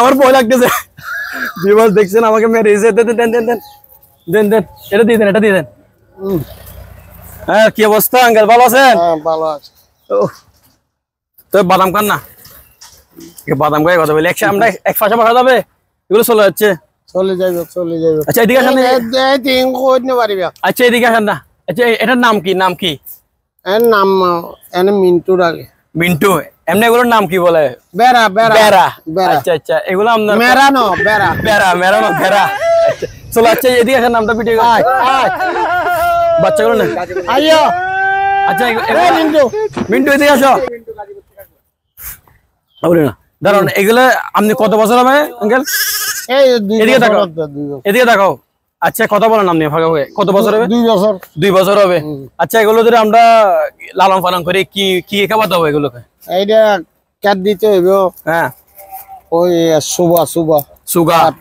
আমার ভয় লাগতেছে। দেখছেন আমাকে মেরেছে। দেন এটা দিয়ে দেন, এটা দিয়ে দেন। হ্যাঁ, কি অবস্থা আঙ্কেল, ভালো আছেন? ভালো আছে। তো বাদাম খান না, বাদাম খাই কথা বলি। আমরা এক পাশে বসা যাবে, এগুলো চলে যাচ্ছে। চলে যাবে। আচ্ছা এদিকে আসেন। আচ্ছা এদিকে আসেন না। আচ্ছা এটার নাম কি? এর নাম মিন্টুর আগে মিন্টু। এমনি এগুলোর নাম কি বলে? বেড়া। আচ্ছা এগুলো আপনার মেরা নো বেড়া। আচ্ছা চলো, আচ্ছা এদিকে আসেন, নামটা ভিডিও বাচ্চাগুলো না। আইয়ো। আচ্ছা মিন্টু এদিকে আসো। না দাঁড়ান, এগুলো আপনি কত বছর হবে আঙ্কেল? এদিকে দেখাও। আচ্ছা কথা বলেন আপনি কত বছর হবে? 2 বছর হবে। আচ্ছা এগুলো যদি আমরা লালন পালন করি, কি খাওয়াতে হবে এগুলোকে? এইটা কাট দিতে হইব। হ্যাঁ, ওই সুগার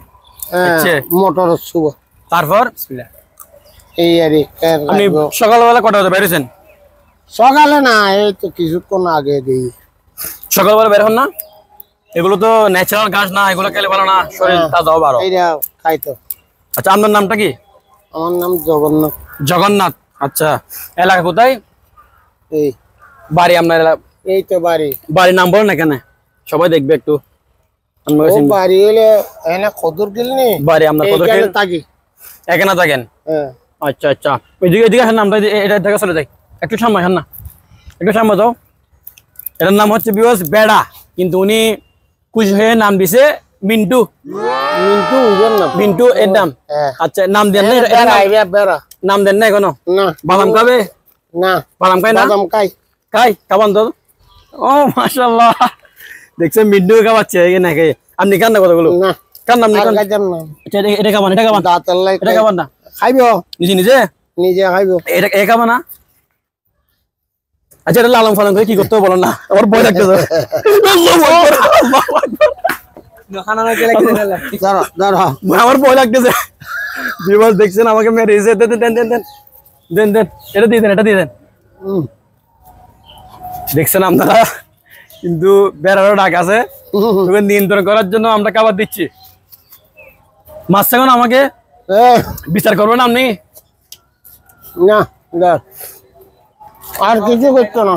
মোটর সুগার। তারপর এই আর আপনি সকালবেলা কটা বাজে বেরোছেন? সকালে না, এই তো কিছুক্ষণ আগে দিই। সকালবেলা বের হন না? এগুলো তো ন্যাচারাল ঘাস না, এগুলো খেলে ভালো না, শরীর তাজা হবে আরো। এইটা খাইতো। আচ্ছা আপনার নামটা কি? আমার নাম জগন্নাথ। জগন্নাথ। আচ্ছা এলাকা কোথায়? এই বাড়ি আপনার? এই তো বাড়ি। বাড়ির নাম বলেন না, কেন সবাই দেখবে একটু। বাড়ি হলে এনে কদুর গিলনি। বাড়ি আপনার কদুর গিল থাকি। এখানে থাকেন? হ্যাঁ। আচ্ছা এদিকে আসেন, নামটা এটা দেখা চলে যাই। একটু সামনে আসেন না, একটু সামনে যাও। এটার নাম হচ্ছে বেড়া, কিন্তু উনি খুশি হয়ে নাম দিছে মিন্টু। মিন্টু এর নাম। আচ্ছা নাম দেন না? নাম দেন না এখনো? বাদাম খাবে না? বাদাম খাই না? খাবান তো। ও মাশাআল্লাহ, দেখছেন মিন্টু খাওয়াচ্ছে নাকি? আপনি খান না কতগুলো? কার নাম? এটা খাবান না? খাইব নিজে খাইব। এটা খাবা না? আচ্ছা এটা লালন পালন করে কি করতে হবে বলেন না, আমার ভয় লাগতেছে। আমার ভয় লাগতেছে। দেখছেন আমাকে মেরেছে। দেন এটা দিয়ে দেন। দেখছেন আপনারা, কিন্তু বেড়ারও ডাক আছে। নিয়ন্ত্রণ করার জন্য আমরা খাবার দিচ্ছি। মাছ এখন আমাকে বিচার করবেন আপনি? না আর কিছু করতো না।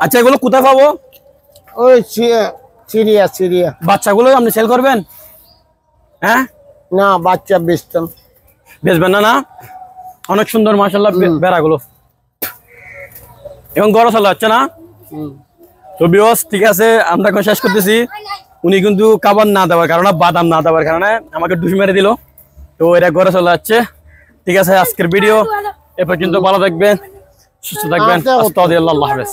আচ্ছা এগুলো কোথায় পাবো? ওই সিরিয়া বাচ্চাগুলো আপনি সেল করবেন? হ্যাঁ না, বাচ্চা বেচবেন না? অনেক সুন্দর মাশাআল্লাহ বেড়াগুলো, এবং গরম চলে যাচ্ছে না? তো বিয়স ঠিক আছে, আমরা এখন শেষ করতেছি। উনি কিন্তু খাবার না দেওয়ার কারণে, বাদাম না দেওয়ার কারণে আমাকে ডুস মেরে দিল। তো এটা ঘরে চলে যাচ্ছে। ঠিক আছে, আজকের ভিডিও এ পর্যন্ত। ভালো থাকবেন, সুস্থ থাকবেন। আল্লাহ হাফেজ।